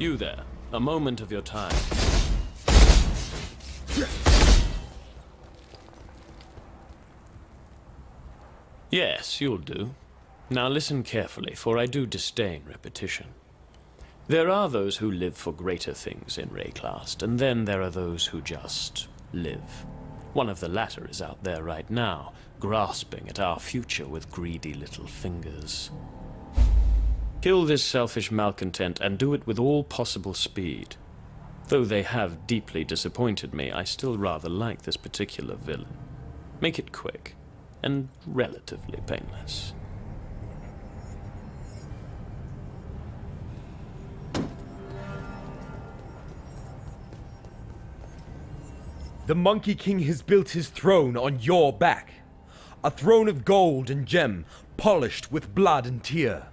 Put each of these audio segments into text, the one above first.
You there, a moment of your time. Yes, you'll do. Now listen carefully, for I do disdain repetition. There are those who live for greater things in Rayclast, and then there are those who just live. One of the latter is out there right now, grasping at our future with greedy little fingers. Kill this selfish malcontent, and do it with all possible speed. Though they have deeply disappointed me, I still rather like this particular villain. Make it quick, and relatively painless. The Monkey King has built his throne on your back. A throne of gold and gem, polished with blood and tear.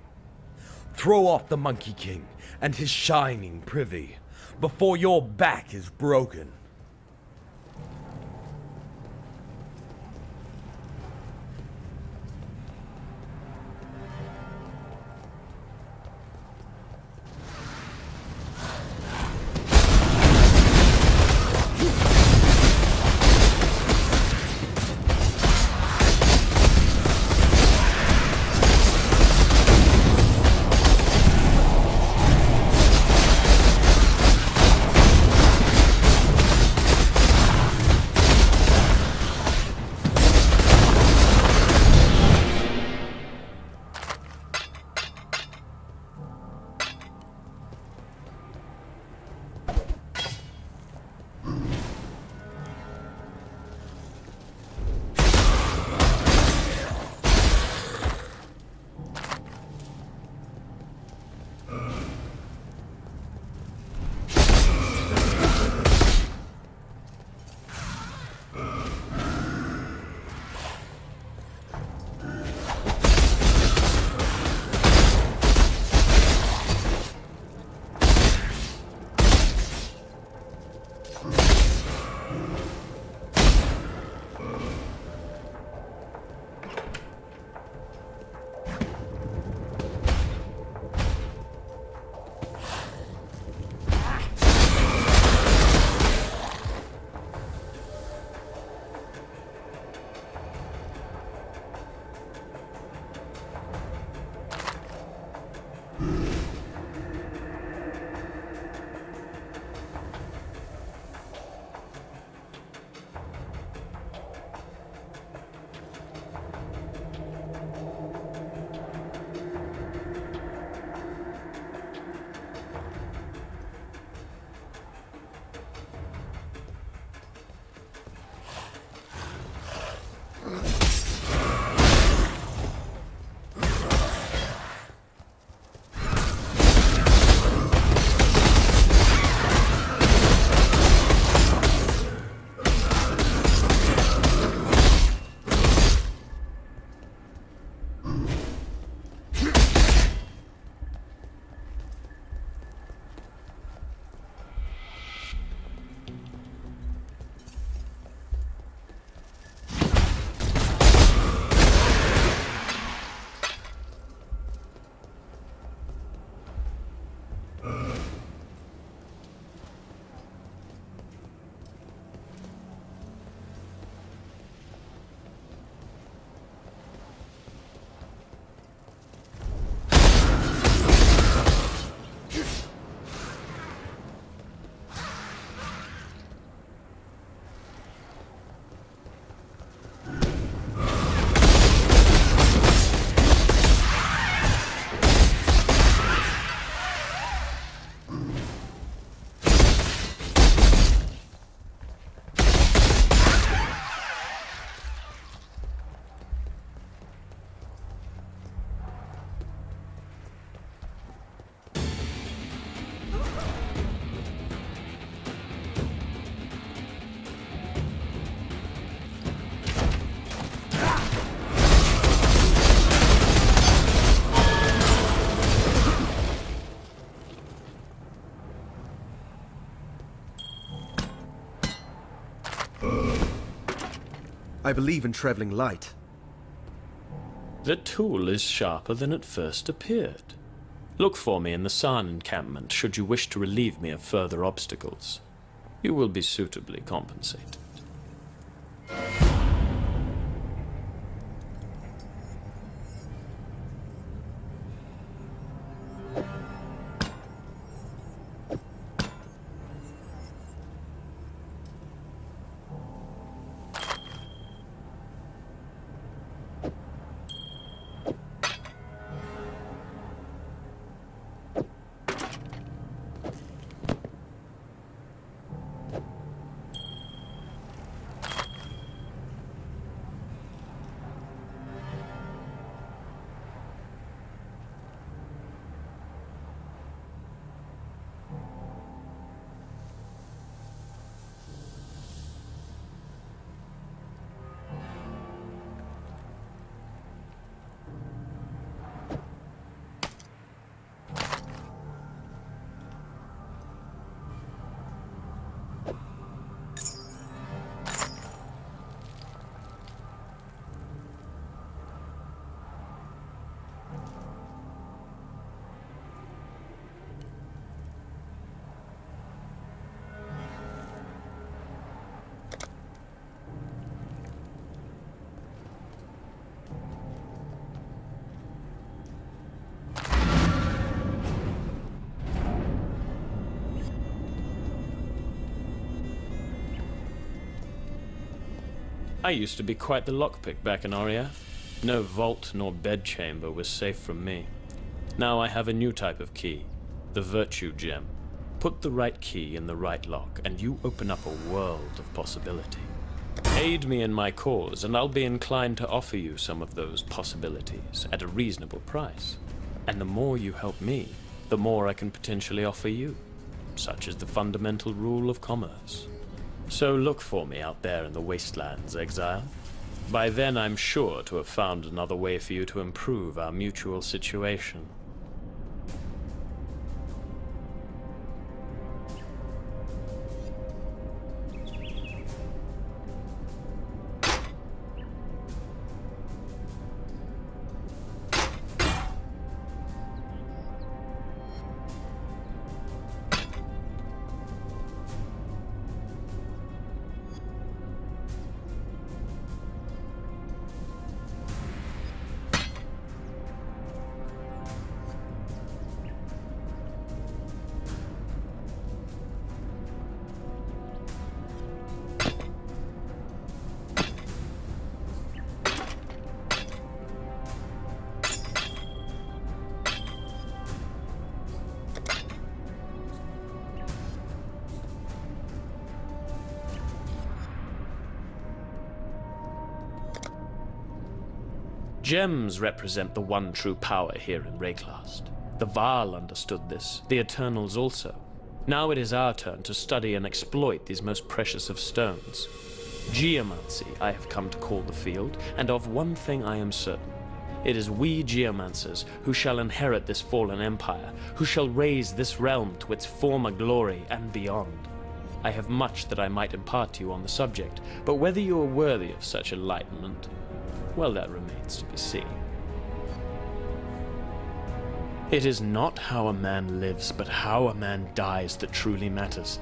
Throw off the Monkey King and his shining privy before your back is broken. I believe in traveling light. The tool is sharper than it first appeared. Look for me in the San encampment should you wish to relieve me of further obstacles. You will be suitably compensated. I used to be quite the lockpick back in Aria. No vault nor bedchamber was safe from me. Now I have a new type of key, the Virtue Gem. Put the right key in the right lock, and you open up a world of possibility. Aid me in my cause, and I'll be inclined to offer you some of those possibilities at a reasonable price. And the more you help me, the more I can potentially offer you. Such is the fundamental rule of commerce. So look for me out there in the wastelands, exile. By then I'm sure to have found another way for you to improve our mutual situation. Gems represent the one true power here in Rayclast. The Vaal understood this, the Eternals also. Now it is our turn to study and exploit these most precious of stones. Geomancy I have come to call the field, and of one thing I am certain. It is we Geomancers who shall inherit this fallen empire, who shall raise this realm to its former glory and beyond. I have much that I might impart to you on the subject, but whether you are worthy of such enlightenment, well, that remains to be seen. It is not how a man lives, but how a man dies that truly matters.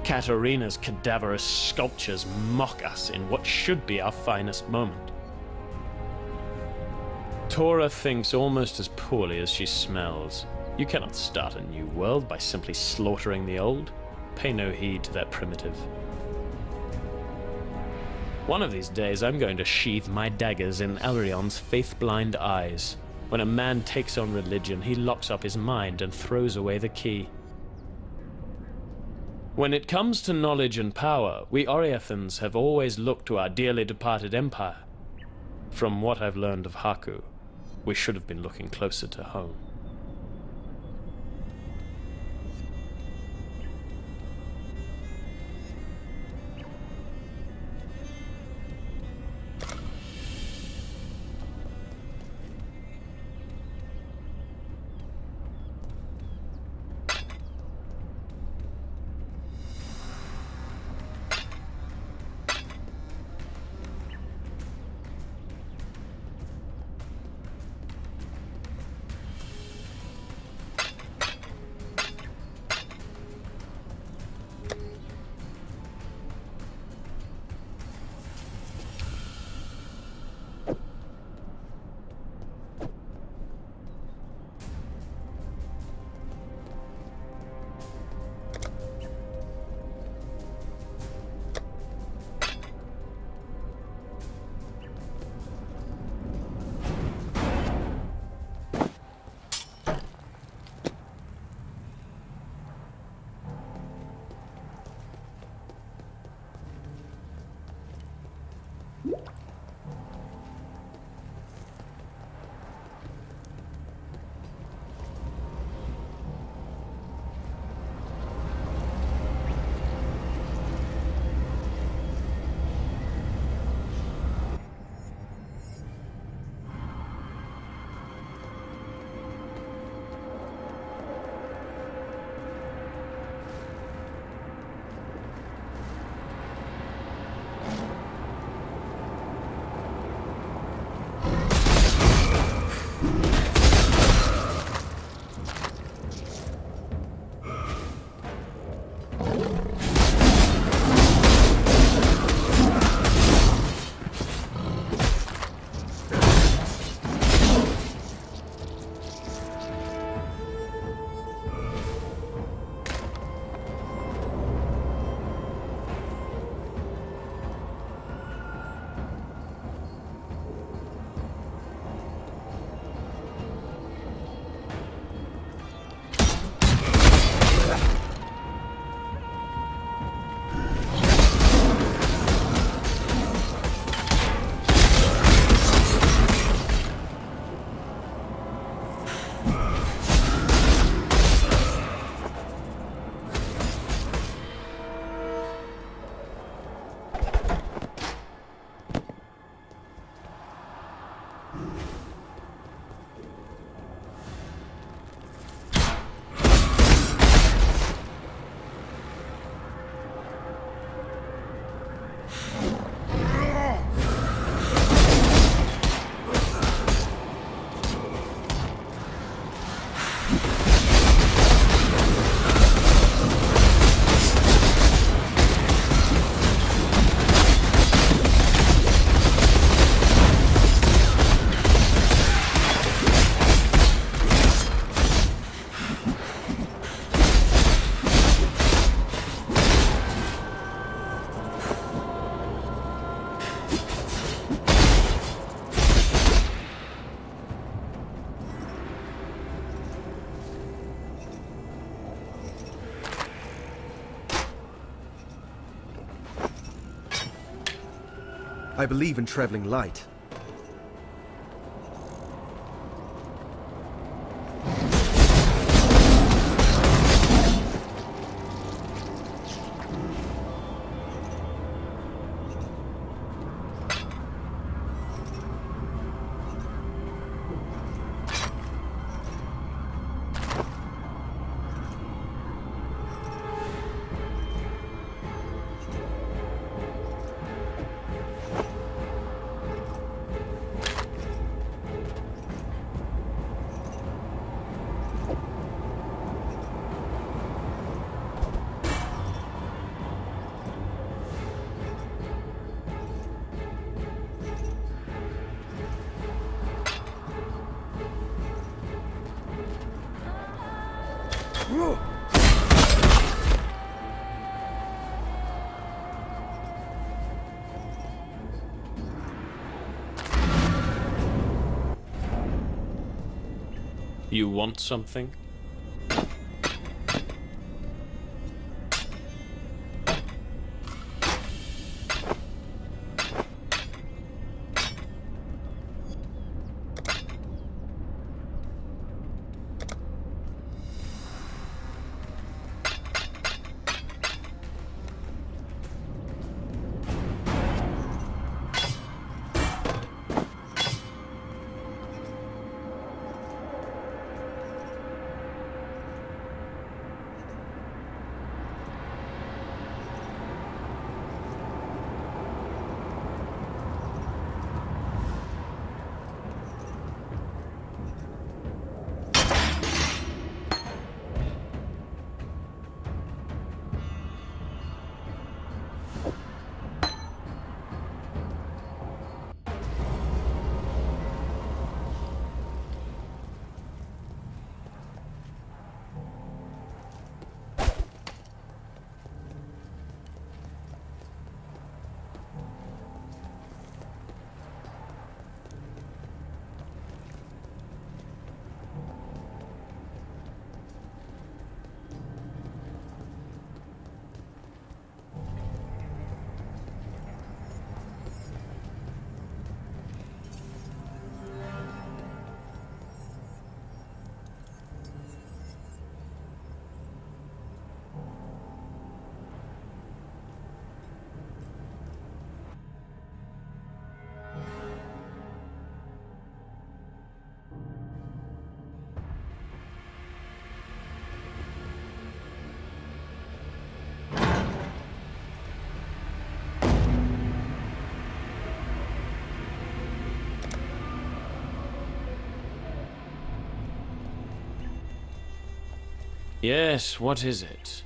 Katarina's cadaverous sculptures mock us in what should be our finest moment. Tora thinks almost as poorly as she smells. You cannot start a new world by simply slaughtering the old. Pay no heed to that primitive. One of these days I'm going to sheathe my daggers in Elrion's faith-blind eyes. When a man takes on religion, he locks up his mind and throws away the key. When it comes to knowledge and power, we Oriathans have always looked to our dearly departed empire. From what I've learned of Haku, we should have been looking closer to home. I believe in traveling light. You want something? Yes, what is it?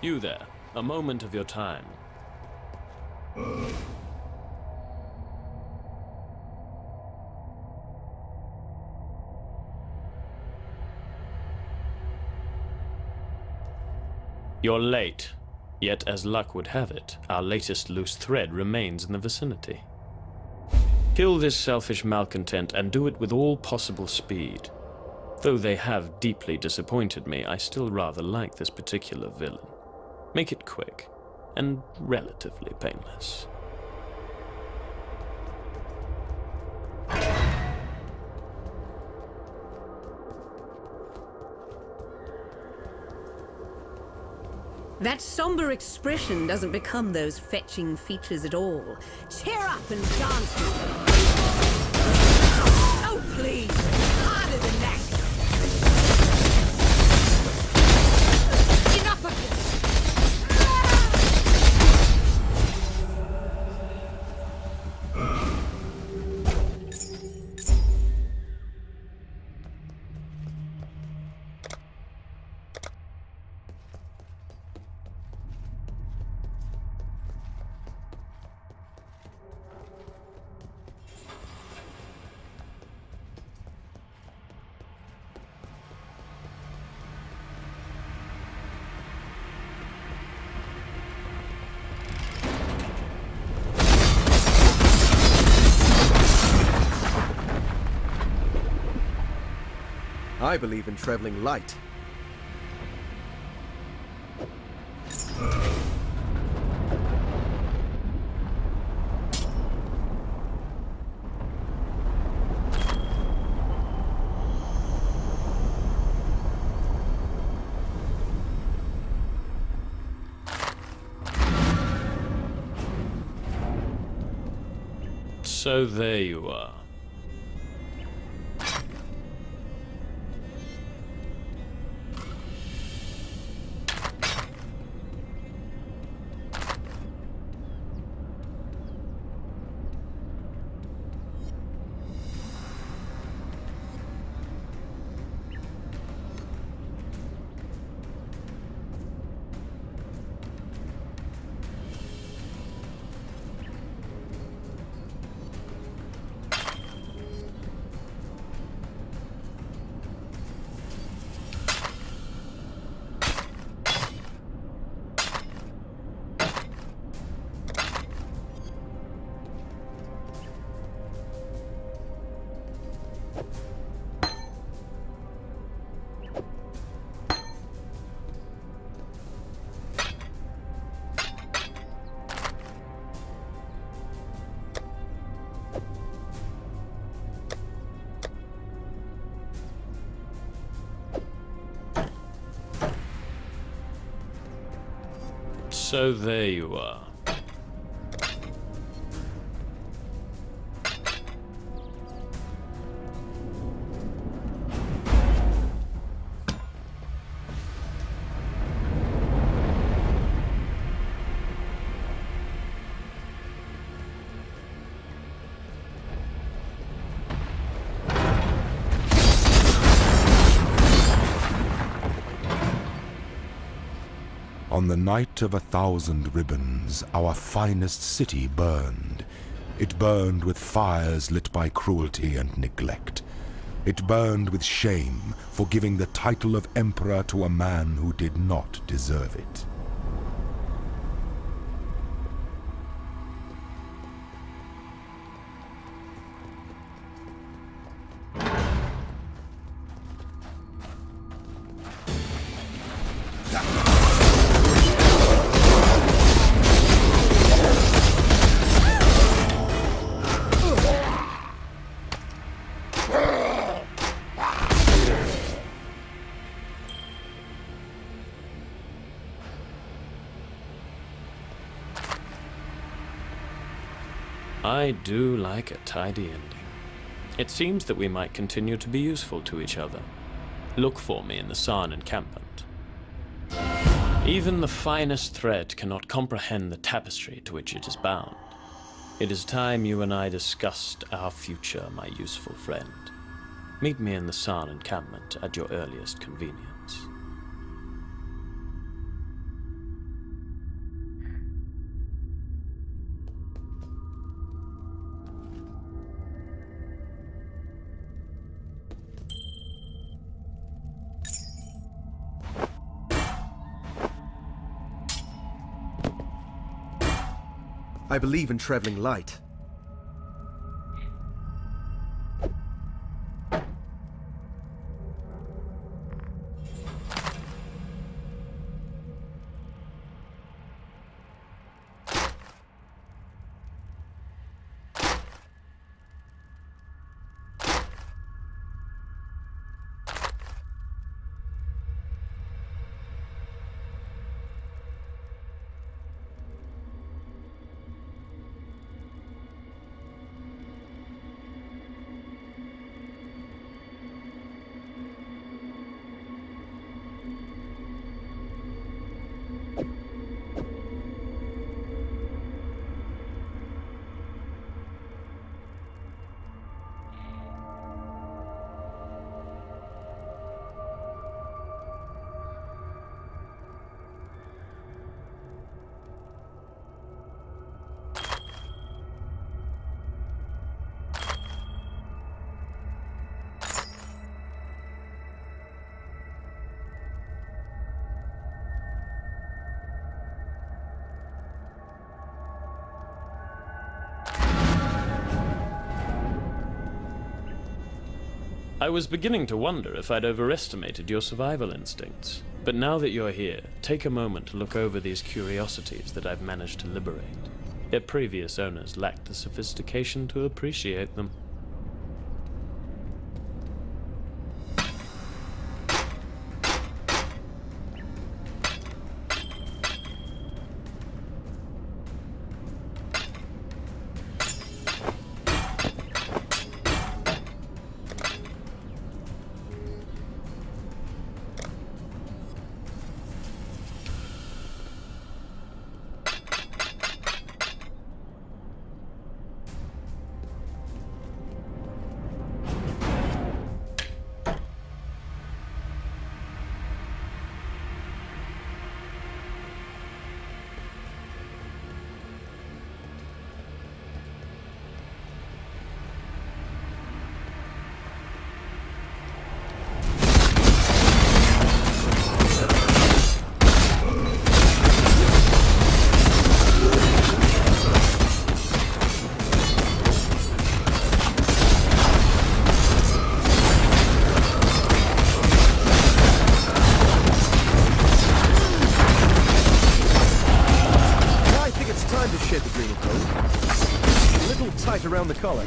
You there, a moment of your time. You're late, yet as luck would have it, our latest loose thread remains in the vicinity. Kill this selfish malcontent and do it with all possible speed. Though they have deeply disappointed me, I still rather like this particular villain. Make it quick, and relatively painless. That somber expression doesn't become those fetching features at all. Cheer up and dance with me. Oh, please! Harder than that! Enough of this! I believe in traveling light. So there you are. So there you are. On the night of 1,000 ribbons, our finest city burned. It burned with fires lit by cruelty and neglect. It burned with shame for giving the title of emperor to a man who did not deserve it. I do like a tidy ending. It seems that we might continue to be useful to each other. Look for me in the Sarn encampment. Even the finest thread cannot comprehend the tapestry to which it is bound. It is time you and I discussed our future, my useful friend. Meet me in the Sarn encampment at your earliest convenience. I believe in traveling light. I was beginning to wonder if I'd overestimated your survival instincts. But now that you're here, take a moment to look over these curiosities that I've managed to liberate. Their previous owners lacked the sophistication to appreciate them. Around the collar.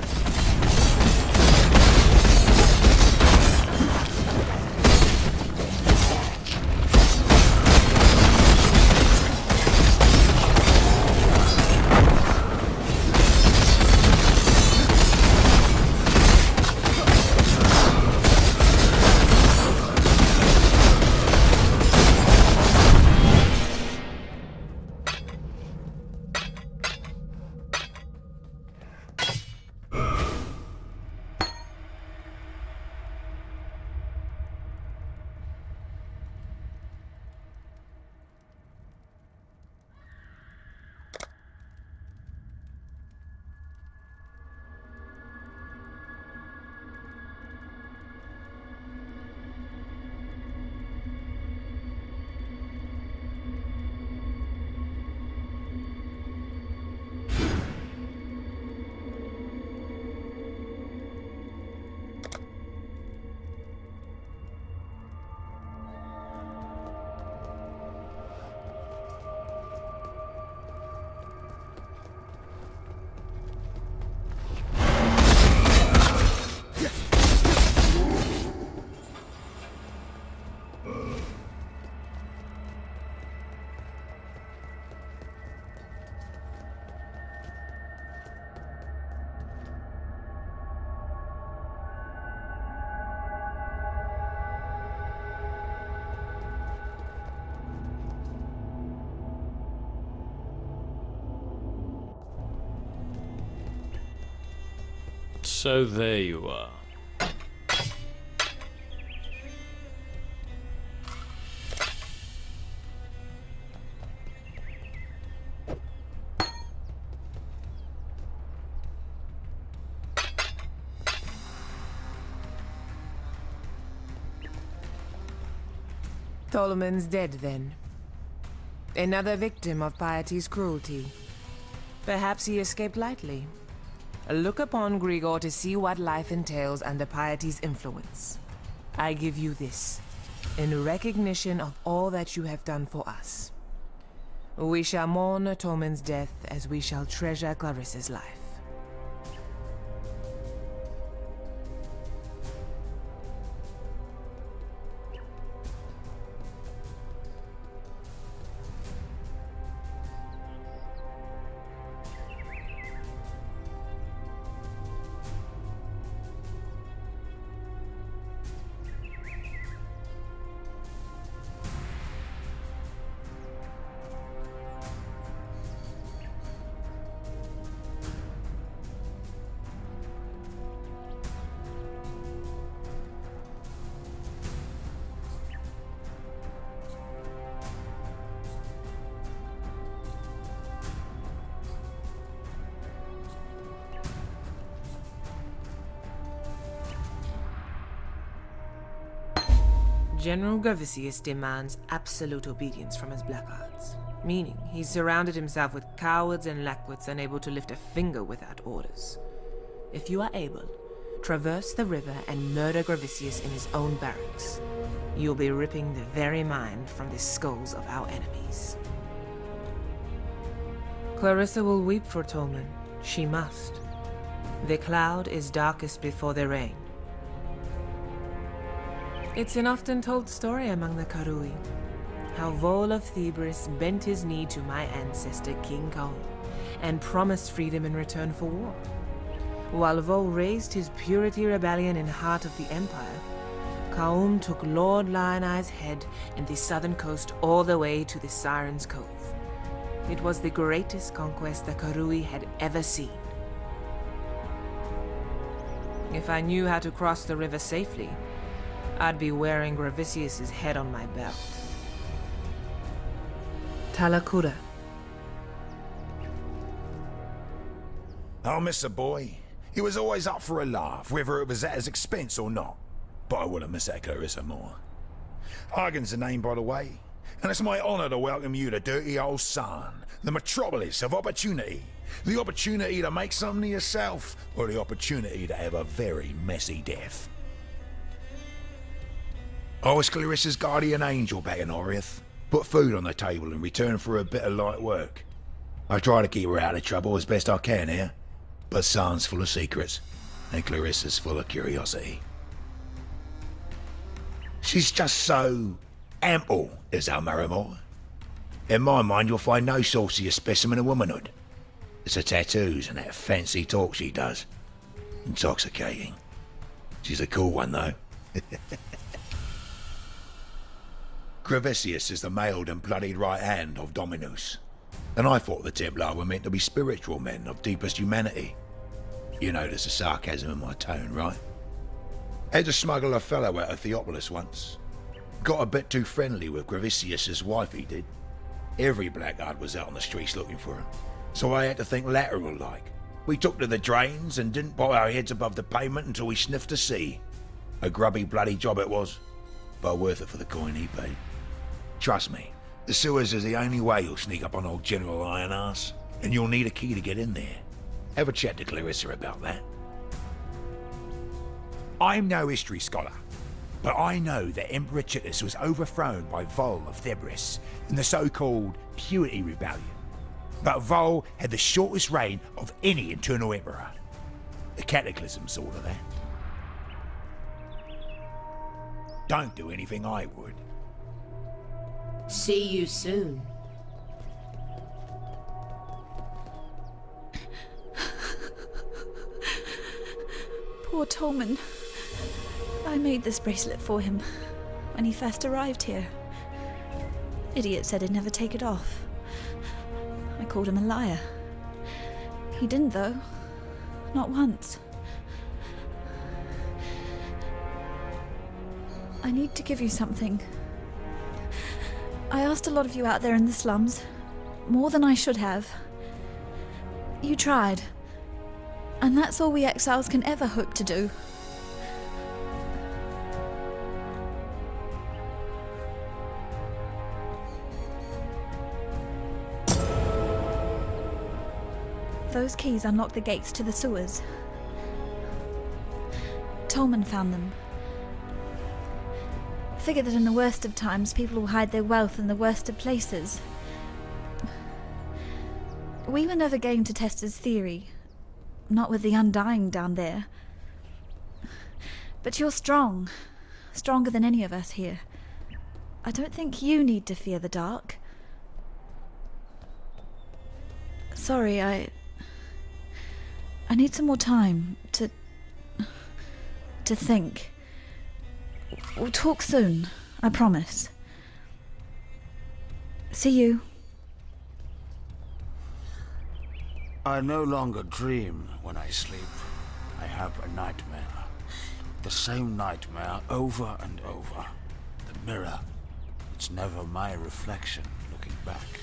So there you are. Tolman's dead, then. Another victim of Piety's cruelty. Perhaps he escaped lightly. Look upon Grigor to see what life entails under Piety's influence. I give you this, in recognition of all that you have done for us. We shall mourn Tolman's death as we shall treasure Clarissa's life. General Gravisius demands absolute obedience from his blackguards, meaning he's surrounded himself with cowards and lackwits unable to lift a finger without orders. If you are able, traverse the river and murder Gravisius in his own barracks. You'll be ripping the very mind from the skulls of our enemies. Clarissa will weep for Tolman. She must. The cloud is darkest before the rain. It's an often-told story among the Karui, how Vol of Thebris bent his knee to my ancestor King Kaum, and promised freedom in return for war. While Vol raised his Purity Rebellion in heart of the Empire, Kaum took Lord Lion-Eye's head and the southern coast all the way to the Siren's Cove. It was the greatest conquest the Karui had ever seen. If I knew how to cross the river safely, I'd be wearing Gravisius's head on my belt. Talakura. I'll miss a boy. He was always up for a laugh, whether it was at his expense or not. But I wouldn't miss that Clarissa more. Argan's the name, by the way, and it's my honor to welcome you to dirty old Sarn, the metropolis of opportunity. The opportunity to make something of yourself, or the opportunity to have a very messy death. I was Clarissa's guardian angel back in Oriath. Put food on the table in return for a bit of light work. I try to keep her out of trouble as best I can here, but Sarn's full of secrets, and Clarissa's full of curiosity. She's just so ample, is our Marimore. In my mind, you'll find no saucier specimen of womanhood. It's the tattoos and that fancy talk she does. Intoxicating. She's a cool one, though. Gravisius is the mailed and bloodied right hand of Dominus, and I thought the Templar were meant to be spiritual men of deepest humanity. You notice the sarcasm in my tone, right? Had to smuggle a fellow out of Theopolis once. Got a bit too friendly with Gravisius's wife, he did. Every blackguard was out on the streets looking for him, so I had to think lateral-like. We took to the drains and didn't put our heads above the pavement until we sniffed the sea. A grubby bloody job it was, but worth it for the coin he paid. Trust me, the sewers is the only way you'll sneak up on old General Iron-Ass, and you'll need a key to get in there. Have a chat to Clarissa about that. I'm no history scholar, but I know that Emperor Chittus was overthrown by Vol of Thebris in the so-called Purity Rebellion. But Vol had the shortest reign of any internal emperor. The Cataclysm sort of that. Don't do anything I would. See you soon. Poor Tolman. I made this bracelet for him when he first arrived here. Idiot said he'd never take it off. I called him a liar. He didn't, though. Not once. I need to give you something. I asked a lot of you out there in the slums. More than I should have. You tried. And that's all we exiles can ever hope to do. Those keys unlock the gates to the sewers. Tolman found them. Figure that in the worst of times, people will hide their wealth in the worst of places. We were never game to test his theory. Not with the Undying down there. But you're strong. Stronger than any of us here. I don't think you need to fear the dark. Sorry, I need some more time to think. We'll talk soon, I promise. See you. I no longer dream when I sleep. I have a nightmare. The same nightmare over and over. The mirror. It's never my reflection looking back.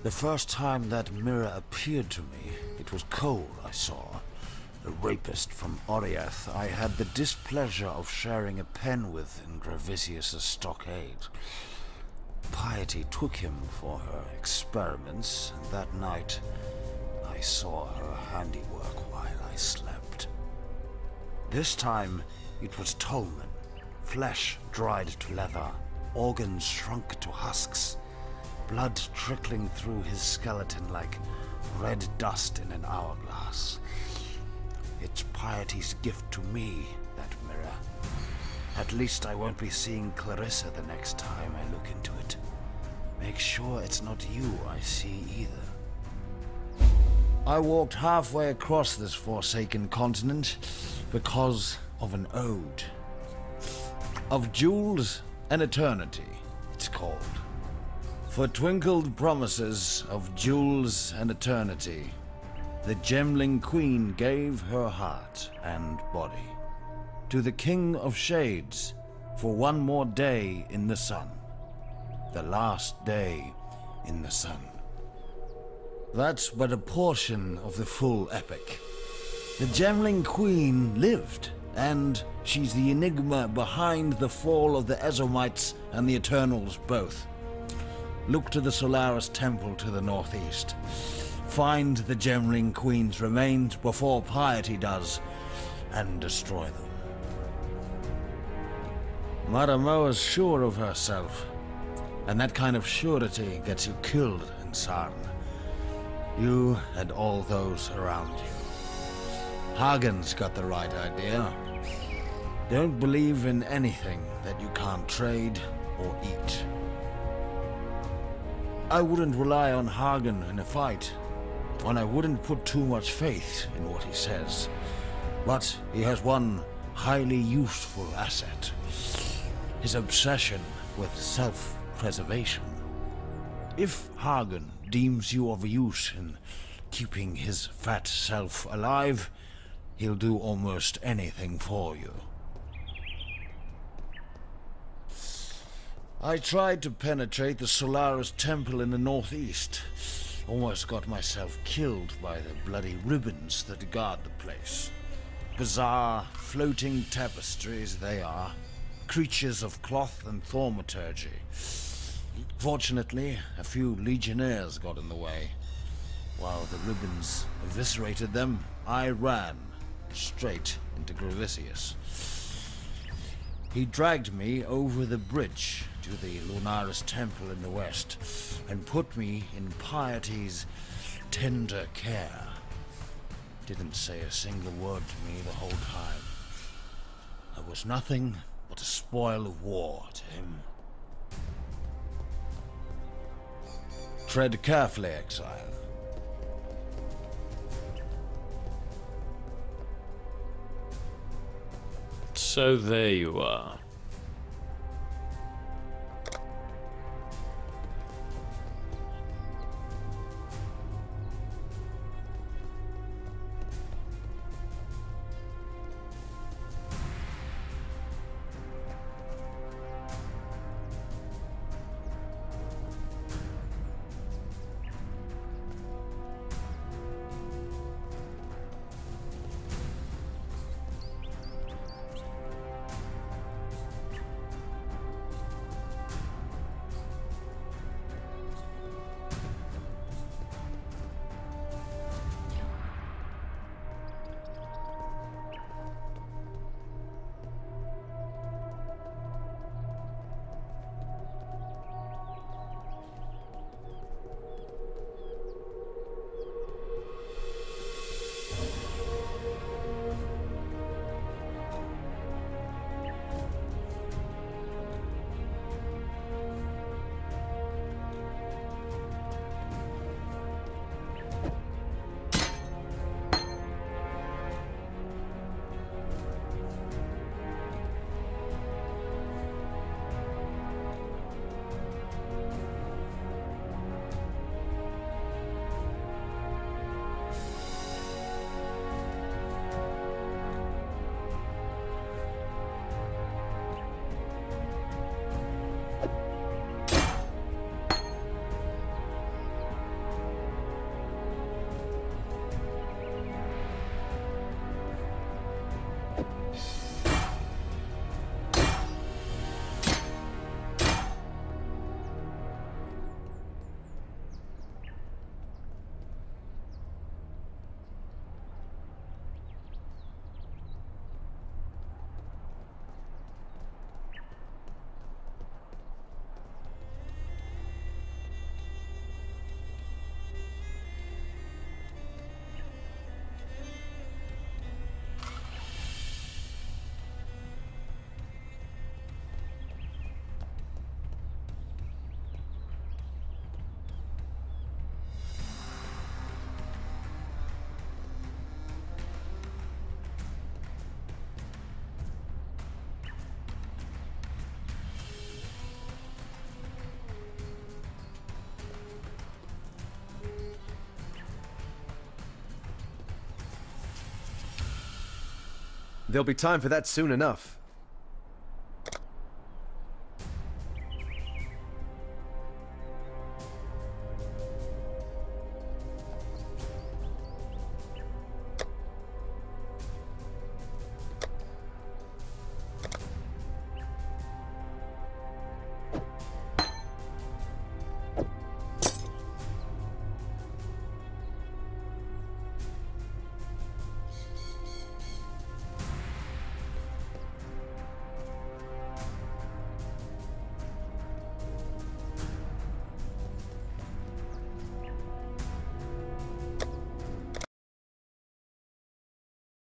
The first time that mirror appeared to me, it was Cole I saw. A rapist from Oriath I had the displeasure of sharing a pen with in Gravisius' stockade. Piety took him for her experiments, and that night I saw her handiwork while I slept. This time it was Tolman, flesh dried to leather, organs shrunk to husks, blood trickling through his skeleton like red dust in an hourglass. It's Piety's gift to me, that mirror. At least I won't be seeing Clarissa the next time I look into it. Make sure it's not you I see either. I walked halfway across this forsaken continent because of an ode. Of jewels and eternity, it's called. For twinkled promises of jewels and eternity, the Gemling Queen gave her heart and body to the King of Shades for one more day in the sun. The last day in the sun. That's but a portion of the full epic. The Gemling Queen lived, and she's the enigma behind the fall of the Ezomites and the Eternals both. Look to the Solaris Temple to the northeast. Find the Gemling Queen's remains before Piety does, and destroy them. Maramoa's sure of herself, and that kind of surety gets you killed in Sarn. You and all those around you. Hagen's got the right idea. Don't believe in anything that you can't trade or eat. I wouldn't rely on Hagen in a fight, and I wouldn't put too much faith in what he says. But he has one highly useful asset. His obsession with self-preservation. If Hagen deems you of use in keeping his fat self alive, he'll do almost anything for you. I tried to penetrate the Solaris Temple in the northeast. Almost got myself killed by the bloody ribbons that guard the place. Bizarre, floating tapestries they are. Creatures of cloth and thaumaturgy. Fortunately, a few legionnaires got in the way. While the ribbons eviscerated them, I ran straight into Gravisius. He dragged me over the bridge to the Lunaris Temple in the west, and put me in Piety's tender care. Didn't say a single word to me the whole time. I was nothing but a spoil of war to him. Tread carefully, exile. So there you are. There'll be time for that soon enough.